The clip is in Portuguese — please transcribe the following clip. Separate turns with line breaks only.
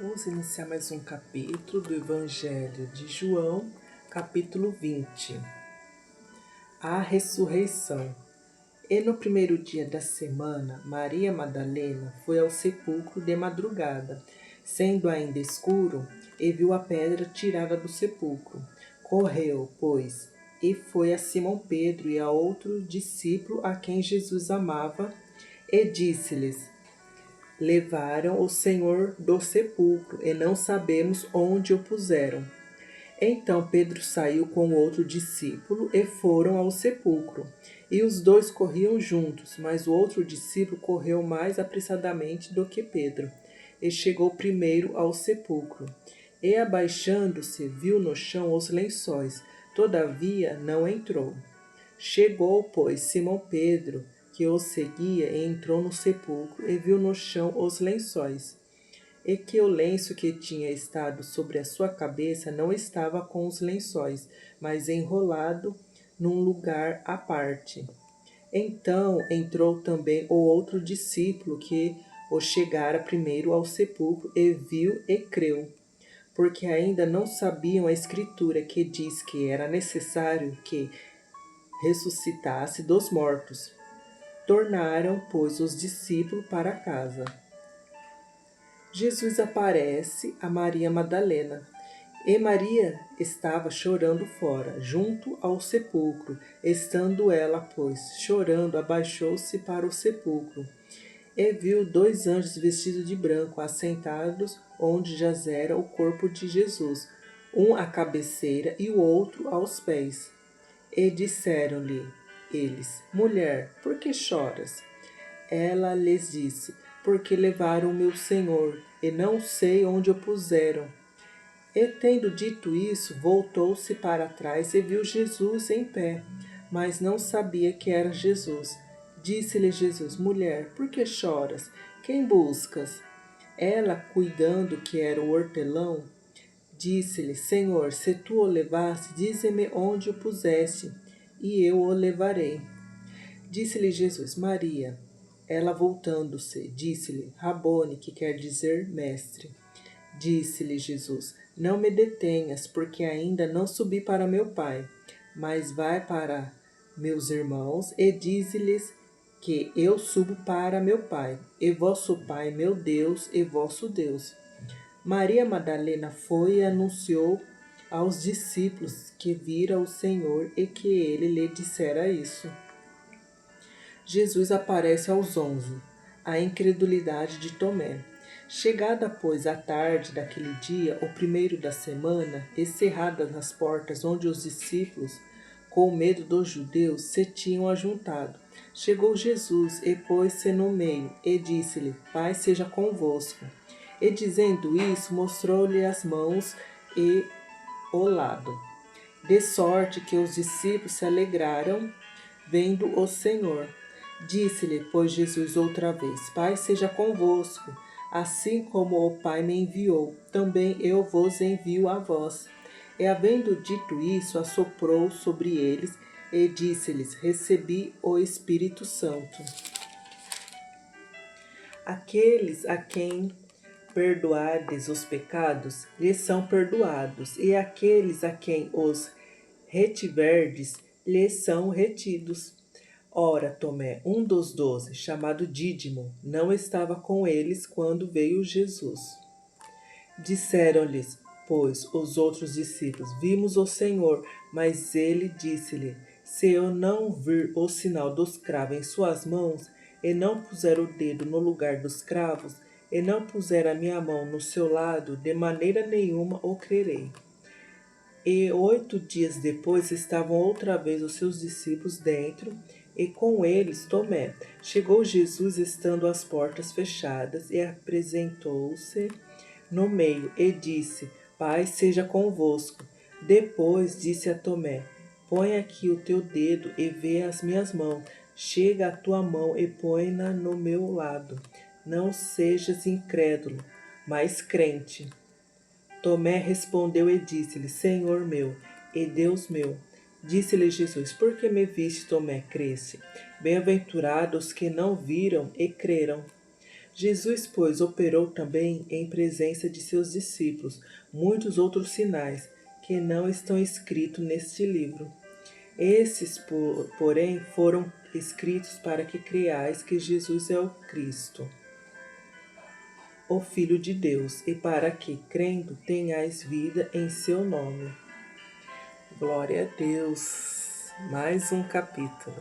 Vamos iniciar mais um capítulo do Evangelho de João, capítulo 20. A ressurreição. E no primeiro dia da semana, Maria Madalena foi ao sepulcro de madrugada, sendo ainda escuro, e viu a pedra tirada do sepulcro. Correu, pois, e foi a Simão Pedro e a outro discípulo a quem Jesus amava, e disse-lhes: Levaram o Senhor do sepulcro, e não sabemos onde o puseram. Então Pedro saiu com outro discípulo e foram ao sepulcro. E os dois corriam juntos, mas o outro discípulo correu mais apressadamente do que Pedro, e chegou primeiro ao sepulcro. E abaixando-se, viu no chão os lençóis, todavia não entrou. Chegou, pois, Simão Pedro, que o seguia, e entrou no sepulcro, e viu no chão os lençóis, e que o lenço que tinha estado sobre a sua cabeça não estava com os lençóis, mas enrolado num lugar à parte. Então entrou também o outro discípulo que o chegara primeiro ao sepulcro, e viu e creu, porque ainda não sabiam a escritura que diz que era necessário que ressuscitasse dos mortos. Tornaram, pois, os discípulos para casa. Jesus aparece a Maria Madalena. E Maria estava chorando fora, junto ao sepulcro. Estando ela, pois, chorando, abaixou-se para o sepulcro. E viu 2 anjos vestidos de branco, assentados onde jazera o corpo de Jesus, um à cabeceira e o outro aos pés. E disseram-lhe eles: Mulher, por que choras? Ela lhes disse: Porque levaram o meu Senhor, e não sei onde o puseram. E tendo dito isso, voltou-se para trás e viu Jesus em pé, mas não sabia que era Jesus. Disse-lhe Jesus: Mulher, por que choras? Quem buscas? Ela, cuidando que era o hortelão, disse-lhe: Senhor, se tu o levaste, dize-me onde o puseste, e eu o levarei. Disse-lhe Jesus: Maria. Ela, voltando-se, disse-lhe: Rabone, que quer dizer mestre. Disse-lhe Jesus: Não me detenhas, porque ainda não subi para meu Pai, mas vai para meus irmãos e dize-lhes que eu subo para meu Pai, e vosso Pai, meu Deus, e vosso Deus. Maria Madalena foi e anunciou aos discípulos que vira o Senhor e que ele lhe dissera isso. Jesus aparece aos 11. A incredulidade de Tomé. Chegada, pois, a tarde daquele dia, o primeiro da semana, e cerradas as portas onde os discípulos, com medo dos judeus, se tinham ajuntado, chegou Jesus e pôs-se no meio, e disse-lhe: Pai seja convosco. E dizendo isso, mostrou-lhe as mãos e o lado. De sorte que os discípulos se alegraram, vendo o Senhor. Disse-lhe, pois, Jesus outra vez: Pai seja convosco. Assim como o Pai me enviou, também eu vos envio a vós. E havendo dito isso, assoprou sobre eles e disse-lhes: Recebi o Espírito Santo. Aqueles a quem perdoardes os pecados, lhes são perdoados, e aqueles a quem os retiverdes, lhes são retidos. Ora, Tomé, um dos 12, chamado Dídimo, não estava com eles quando veio Jesus. Disseram-lhes, pois, os outros discípulos: Vimos o Senhor. Mas ele disse-lhe: Se eu não vir o sinal dos cravos em suas mãos, e não puser o dedo no lugar dos cravos, e não puser a minha mão no seu lado, de maneira nenhuma o crerei. E 8 dias depois estavam outra vez os seus discípulos dentro, e com eles Tomé. Chegou Jesus, estando as portas fechadas, e apresentou-se no meio, e disse: Pai seja convosco. Depois disse a Tomé: Põe aqui o teu dedo e vê as minhas mãos. Chega a tua mão e põe-na no meu lado. Não sejas incrédulo, mas crente. Tomé respondeu e disse-lhe: Senhor meu e Deus meu. Disse-lhe Jesus: Por que me viste, Tomé, creste? Bem-aventurados que não viram e creram. Jesus, pois, operou também em presença de seus discípulos muitos outros sinais que não estão escritos neste livro. Esses, porém, foram escritos para que creiais que Jesus é o Cristo, o Filho de Deus, e para que, crendo, tenhais vida em seu nome. Glória a Deus! Mais um capítulo.